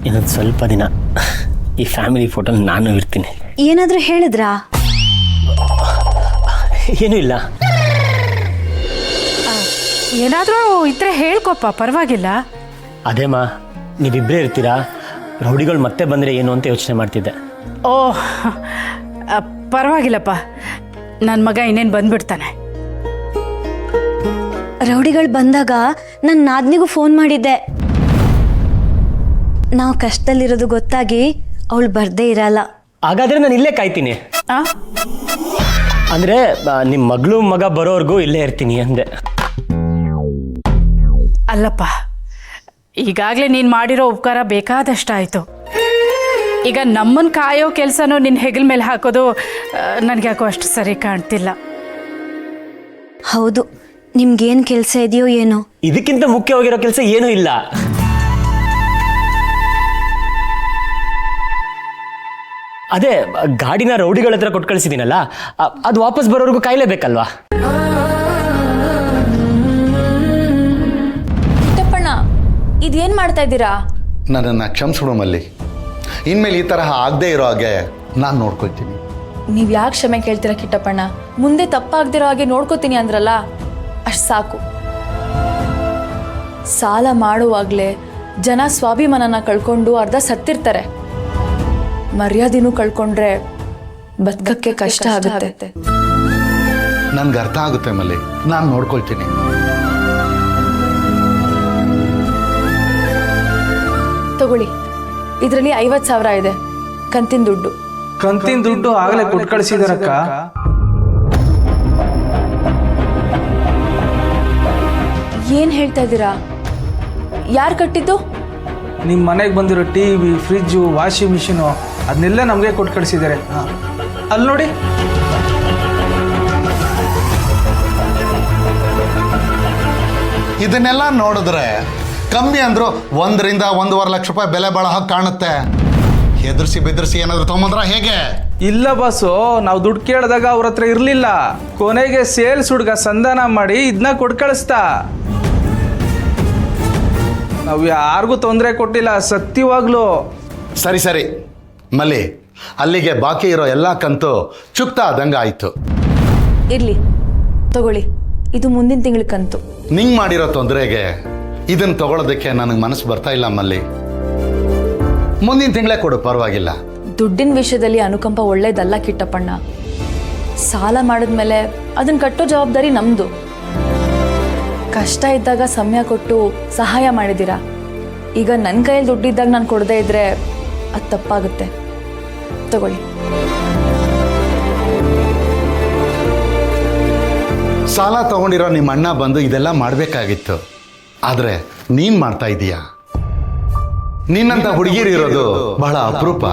ಇನ್ನೊಂದು ಸ್ವಲ್ಪ ದಿನ ಈ ಫ್ಯಾಮಿಲಿ ಫೋಟೋ ನಾನು ಇರ್ತೀನಿ. ಏನಾದರೂ ಹೇಳಿದ್ರಾ? ಏನೂ ಇಲ್ಲ. ಏನಾದರೂ ಇದ್ರೆ ಹೇಳ್ಕೊಪ್ಪ, ಪರವಾಗಿಲ್ಲ. ಅದೇಮ್ಮ, ನೀವಿಬ್ಬರೇ ಇರ್ತೀರಾ, ರೌಡಿಗಳು ಮತ್ತೆ ಬಂದರೆ ಏನು ಅಂತ ಯೋಚನೆ ಮಾಡ್ತಿದ್ದೆ. ಓಹ್, ಪರವಾಗಿಲ್ಲಪ್ಪ, ನನ್ನ ಮಗ ಇನ್ನೇನು ಬಂದ್ಬಿಡ್ತಾನೆ. ರೌಡಿಗಳು ಬಂದಾಗ ನನ್ನ ನಾದ್ನಿಗೂ ಫೋನ್ ಮಾಡಿದ್ದೆ. ನಾವು ಕಷ್ಟದಲ್ಲಿರೋದು ಗೊತ್ತಾಗಿ ಅವಳು ಬರ್ದೇ ಇರಲ್ಲ. ಹಾಗಾದರೆ ನಾನು ಇಲ್ಲೇ ಕಾಯ್ತೀನಿ. ಅಂದರೆ ನಿಮ್ಮ ಮಗಳು ಮಗ ಬರೋವರೆಗೂ ಇಲ್ಲೇ ಇರ್ತೀನಿ ಅಂದೆ. ಅಲ್ಲಪ್ಪ, ಈಗಾಗಲೇ ನೀನು ಮಾಡಿರೋ ಉಪಕಾರ ಬೇಕಾದಷ್ಟಾಯಿತು. ಈಗ ನಮ್ಮನ್ನು ಕಾಯೋ ಕೆಲಸನೂ ನಿನ್ನ ಹೆಗಲ ಮೇಲೆ ಹಾಕೋದು ನನಗೆ ಯಾಕೋ ಅಷ್ಟು ಸರಿ ಕಾಣ್ತಿಲ್ಲ. ಹೌದು, ನಿಮ್ಗೇನು ಕೆಲಸ ಇದೆಯೋ ಏನೋ. ಇದಕ್ಕಿಂತ ಮುಖ್ಯವಾಗಿರೋ ಕೆಲಸ ಏನೂ ಇಲ್ಲ. ಅದೇ ಗಾಡಿನ ರೌಡಿಗಳ ಹತ್ರ ಕೊಟ್ಟು ಕಳಿಸಿದ್ದೀನಲ್ಲ, ಅದು ವಾಪಸ್ ಬರೋವರೆಗೂ ಕಾಯಲೇಬೇಕಲ್ವಾ? ಕಿಟ್ಟಪ್ಪಣ್ಣ, ಇದೇನು ಮಾಡ್ತಾ ಇದ್ದೀರಾ? ನನ್ನನ್ನು ಕ್ಷಮಿಸ್ಬಿಡು ಮಲ್ಲಿ. ಇನ್ಮೇಲೆ ಈ ತರಹ ಆಗದೆ ಇರೋ ಹಾಗೆ ನಾನು ನೋಡ್ಕೊಳ್ತೀನಿ. ನೀವು ಯಾಕೆ ಕ್ಷಮೆ ಕೇಳ್ತೀರಾ ಕಿಟ್ಟಪ್ಪಣ್ಣ? ಮುಂದೆ ತಪ್ಪಾಗ್ದಿರೋ ಹಾಗೆ ನೋಡ್ಕೋತೀನಿ ಅಂದ್ರಲ್ಲ, ಅಷ್ಟು ಸಾಕು. ಸಾಲ ಮಾಡುವಾಗಲೇ ಜನ ಸ್ವಾಭಿಮಾನನ ಕಳ್ಕೊಂಡು ಅರ್ಧ ಸತ್ತಿರ್ತಾರೆ. ಮರ್ಯಾದೆನೂ ಕಳ್ಕೊಂಡ್ರೆ ಬದುಕಕ್ಕೆ ಕಷ್ಟ ಆಗುತ್ತೆ. ನನ್ಗೆ ಅರ್ಥ ಆಗುತ್ತೆ ಮಲ್ಲಿ, ನಾನು ನೋಡ್ಕೊಳ್ತೀನಿ. ತಗೊಳ್ಳಿ, ಇದರಲ್ಲಿ 50,000 ಇದೆ, ಕಂತಿನ ದುಡ್ಡು. ಕಂತಿನ ದುಡ್ಡು ಆಗಲೇ ಕೊಟ್ಟು ಕಳಿಸಿದಾರಕ್ಕ. ಏನು ಹೇಳ್ತಾ ಇದ್ದೀರಾ? ಯಾರು ಕಟ್ಟಿದ್ದು? ನಿಮ್ಮ ಮನೆಗೆ ಬಂದಿರೋ ಟಿವಿ, ಫ್ರಿಜ್ಜು, ವಾಷಿಂಗ್ ಮಿಷಿನು ಅದನ್ನೆಲ್ಲ ನಮಗೆ ಕೊಟ್ಟು ಕಳಿಸಿದ್ದಾರೆ. ಅಲ್ಲಿ ನೋಡಿ. ಇದನ್ನೆಲ್ಲ ನೋಡಿದ್ರೆ ಕಮ್ಮಿ ಅಂದ್ರು 1 ರಿಂದ 1.5 ಲಕ್ಷ ರೂಪಾಯಿ ಬೆಲೆ ಬಾಳೋ ಹಾಗೆ ಕಾಣುತ್ತೆ. ಹೆದರ್ಸಿ ಬೆದರ್ಸಿ ಏನಾದ್ರು ತೊಗೊಂಬಂದ್ರ ಹೇಗೆ? ಇಲ್ಲ ಬಾಸು, ನಾವು ದುಡ್ಡು ಕೇಳಿದಾಗ ಅವ್ರ ಹತ್ರ ಇರಲಿಲ್ಲ. ಕೊನೆಗೆ ಸೇಲ್ಸ್ ಹುಡುಗ ಸಂಧಾನ ಮಾಡಿ ಇದನ್ನ ಕೊಟ್ಟು ಕಳಿಸ್ತಾ. ನಾವು ಯಾರಿಗೂ ತೊಂದರೆ ಕೊಟ್ಟಿಲ್ಲ, ಸತ್ಯವಾಗ್ಲು. ಸರಿ ಸರಿ ಮಲ್ಲಿ, ಅಲ್ಲಿಗೆ ಬಾಕಿ ಇರೋ ಎಲ್ಲ ಕಂತು ಚುಕ್ತ ಆದಂಗೆ ಆಯಿತು. ಇರ್ಲಿ ತಗೊಳ್ಳಿ, ಇದು ಮುಂದಿನ ತಿಂಗಳ ಕಂತು. ನಿಂಗೆ ಮಾಡಿರೋ ತೊಂದರೆಗೆ ಇದನ್ನು ತಗೊಳ್ಳೋದಕ್ಕೆ ನನಗೆ ಮನಸ್ಸು ಬರ್ತಾ ಇಲ್ಲ ಮಲ್ಲಿ. ಮುಂದಿನ ತಿಂಗಳೇ ಕೊಡು, ಪರವಾಗಿಲ್ಲ. ದುಡ್ಡಿನ ವಿಷಯದಲ್ಲಿ ಅನುಕಂಪ ಒಳ್ಳೇದಲ್ಲ ಕಿಟ್ಟಪ್ಪಣ್ಣ. ಸಾಲ ಮಾಡಿದ್ಮೇಲೆ ಅದನ್ನ ಕಟ್ಟೋ ಜವಾಬ್ದಾರಿ ನಮ್ದು. ಕಷ್ಟ ಇದ್ದಾಗ ಸಮಯ ಕೊಟ್ಟು ಸಹಾಯ ಮಾಡಿದ್ದೀರಾ. ಈಗ ನನ್ನ ಕೈಯಲ್ಲಿ ದುಡ್ಡಿದ್ದಾಗ ನಾನು ಕೊಡದೇ ಇದ್ರೆ ಅದು ತಪ್ಪಾಗುತ್ತೆ. ತಗೊಳ್ಳಿ. ಸಾಲ ತಗೊಂಡಿರೋ ನಿಮ್ಮ ಅಣ್ಣ ಬಂದು ಇದೆಲ್ಲ ಮಾಡಬೇಕಾಗಿತ್ತು, ಆದರೆ ನೀನು ಮಾಡ್ತಾ ಇದೀಯಾ. ನಿನ್ನಂಥ ಹುಡುಗಿರಿರೋದು ಬಹಳ ಅಪರೂಪ.